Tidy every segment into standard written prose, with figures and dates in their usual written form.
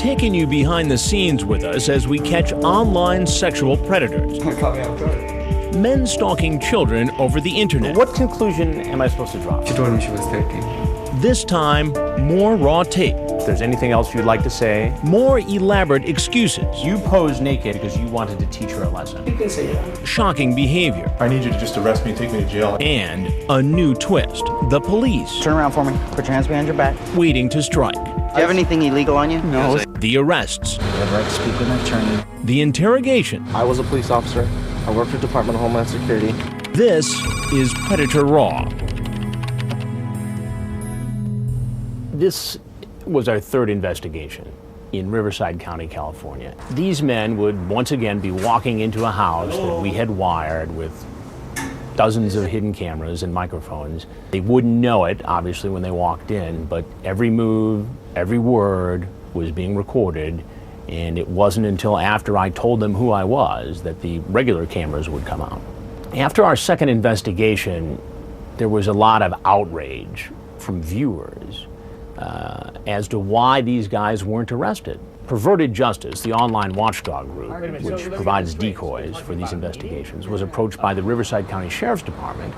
taking you behind the scenes with us as we catch online sexual predators. Men stalking children over the internet. What conclusion am I supposed to draw? She told me she was 13. This time, more raw tape. If there's anything else you'd like to say, more elaborate excuses. you posed naked because you wanted to teach her a lesson. You can say that. Shocking behavior. I need you to just arrest me and take me to jail. And a new twist. The police Turn around for me. Put your hands behind your back. Do waiting to strike. you have anything illegal on you? No. The arrests. You have the right to speak with an attorney. The interrogation. I was a police officer. I worked for the Department of Homeland Security. This is Predator Raw. This was our third investigation in Riverside County, California. These men would once again be walking into a house that we had wired with dozens of hidden cameras and microphones. They wouldn't know it, obviously, when they walked in, but every move, every word was being recorded, and it wasn't until after I told them who I was that the regular cameras would come out. After our second investigation, there was a lot of outrage from viewers as to why these guys weren't arrested. Perverted Justice, the online watchdog group, which provides decoys for these investigations, was approached by the Riverside County Sheriff's Department,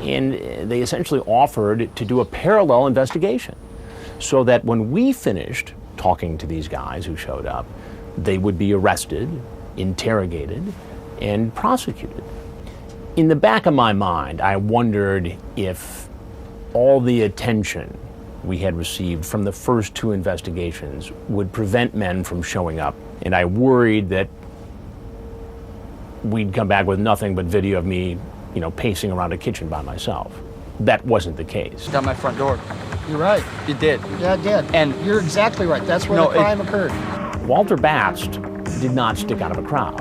and they essentially offered to do a parallel investigation so that when we finished talking to these guys who showed up, they would be arrested, interrogated, and prosecuted. In the back of my mind, I wondered if all the attention we had received from the first two investigations would prevent men from showing up, and I worried that we'd come back with nothing but video of me, pacing around a kitchen by myself. That wasn't the case. Down my front door. You're right. It did. Yeah, it did. And You're exactly right. That's where the crime occurred. Walter Batst did not stick out of a crowd.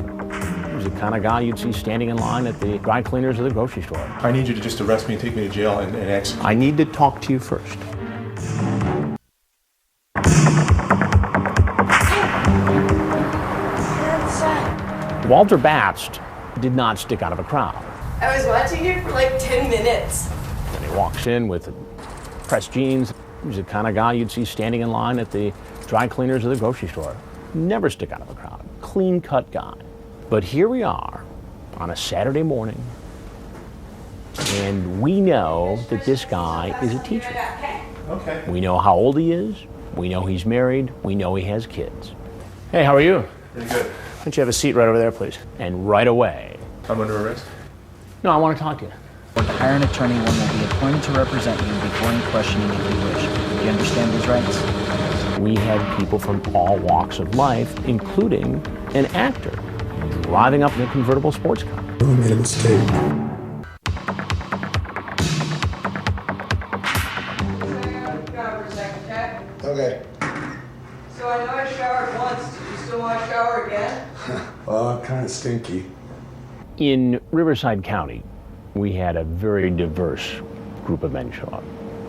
He was the kind of guy you'd see standing in line at the dry cleaners of the grocery store. I need you to just arrest me and take me to jail and execute. I need to talk to you first. Walter Batst did not stick out of a crowd. I was watching you for like 10 minutes. And he walks in with pressed jeans. He's the kind of guy you'd see standing in line at the dry cleaners of the grocery store. Never stick out of a crowd. Clean-cut guy. But here we are on a Saturday morning, and we know that this guy is a teacher. Okay. We know how old he is. We know he's married. We know he has kids. Hey, how are you? Pretty good. Why don't you have a seat right over there, please? And right away. I'm under arrest? No, I want to talk to you. To hire an attorney, one will be appointed to represent you before any questioning if you wish. Do you understand these rights? We had people from all walks of life, including an actor, driving up in a convertible sports car. I made a mistake. Okay. So I know I showered once. Do you still want to shower again? Well, kind of stinky. In Riverside County, we had a very diverse group of men show up.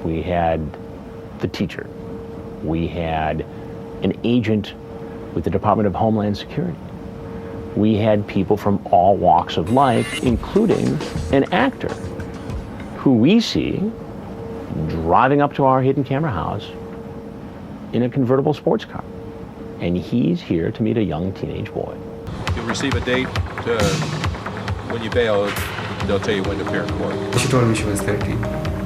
We had the teacher. We had an agent with the Department of Homeland Security. We had people from all walks of life, including an actor who we see driving up to our hidden camera house in a convertible sports car. And he's here to meet a young teenage boy. You'll receive a date when you bail. They'll tell you when to appear in court. She told me she was 13.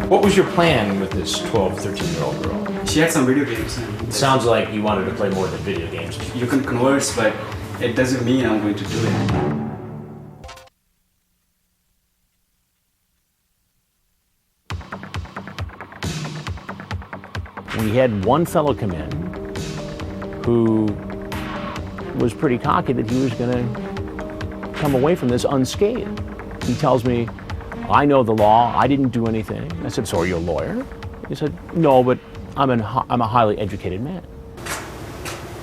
What was your plan with this 12, 13-year-old girl? She had some video games. It sounds like you wanted to play more than video games. You can converse, but it doesn't mean I'm going to do it. We had one fellow come in who was pretty cocky that he was going to come away from this unscathed. He tells me, I know the law, I didn't do anything. I said, so are you a lawyer? He said, no, but I'm a highly educated man.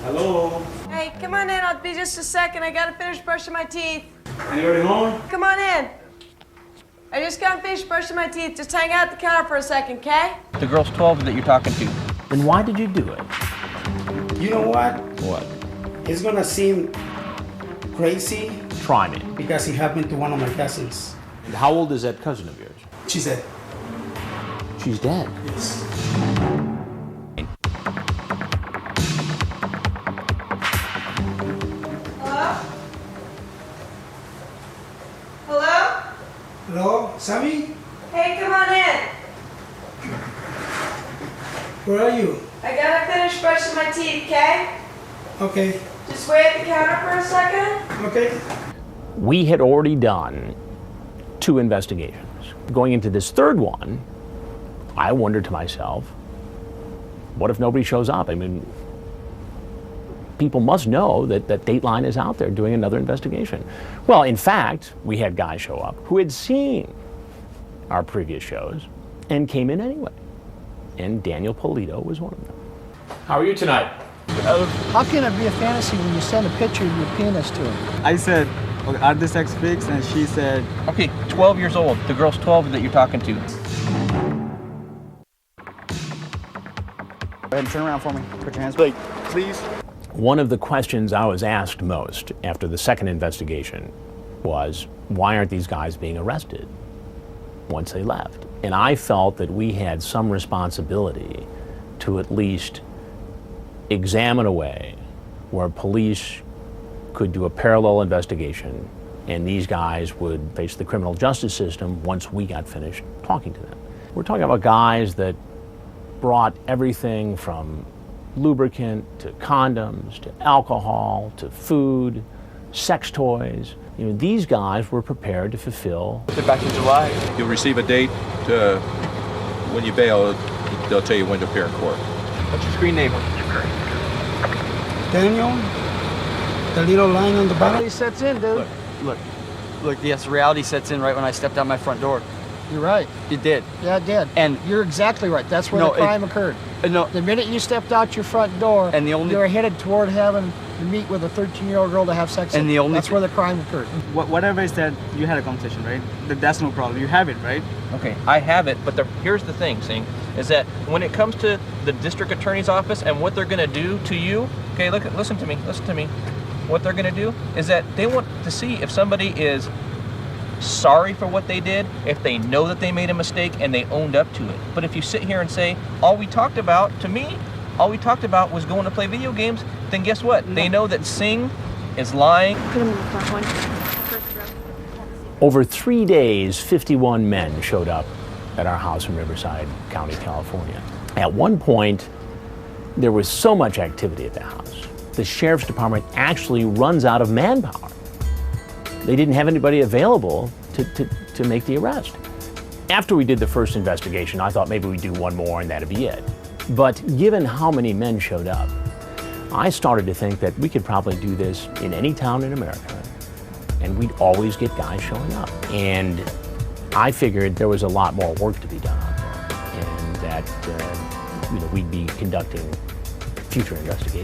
Hello? Hey, come on in. I'll be just a second. I gotta finish brushing my teeth. Anybody home? Come on in. I just got finished brushing my teeth. Just hang out at the counter for a second, okay? The girl's 12 that you're talking to. Then why did you do it? You know what? What? It's gonna seem crazy Try me. because it happened to one of my cousins. How old is that cousin of yours? She said, She's dead. yes. Sammy, Hey, come on in. where are you? I gotta finish brushing my teeth, okay? Okay, Just wait at the counter for a second. okay. We had already done 2 investigations. Going into this third one, I wondered to myself, what if nobody shows up? I mean, people must know that Dateline is out there doing another investigation. Well, in fact, we had guys show up who had seen our previous shows and came in anyway. And Daniel Polito was one of them. How are you tonight? How can it be a fantasy when you send a picture of your penis to him? I said, okay, are the sex pics? And she said, Okay, 12 years old. The girl's 12 that you're talking to. Go ahead and turn around for me. Put your hands up. Please. One of the questions I was asked most after the second investigation was, why aren't these guys being arrested once they left? And I felt that we had some responsibility to at least examine a way where police could do a parallel investigation and these guys would face the criminal justice system once we got finished talking to them. We're talking about guys that brought everything from lubricant to condoms to alcohol to food, sex toys. You know, these guys were prepared to fulfill. Back in July. You'll receive a date when you bail. They'll tell you when to appear in court. What's your screen name? Daniel, the little line on the bottom. Reality sets in, dude. Look, yes, reality sets in right when I stepped out my front door. You're right. It did. Yeah, it did. And you're exactly right. That's where No, the crime occurred. No, The minute you stepped out your front door, And the only- you were headed toward having to meet with a 13-year-old girl to have sex And with. the only That's thi- where the crime occurred. whatever is that, you had a conversation, right? That's no problem. You have it, right? Okay, I have it, but here's the thing, Singh, is that when it comes to the district attorney's office and what they're going to do to you, okay, listen to me. What they're going to do is that they want to see if somebody is sorry for what they did, if they know that they made a mistake and they owned up to it. But if you sit here and say, all we talked about was going to play video games, then guess what? They know that Singh is lying. Over 3 days, 51 men showed up at our house in Riverside County, California. At one point, there was so much activity at the house, the sheriff's department actually runs out of manpower. They didn't have anybody available to make the arrest. After we did the first investigation, I thought maybe we'd do one more and that'd be it. But given how many men showed up, I started to think that we could probably do this in any town in America, and we'd always get guys showing up. And I figured there was a lot more work to be done out there, and that we'd be conducting future investigations.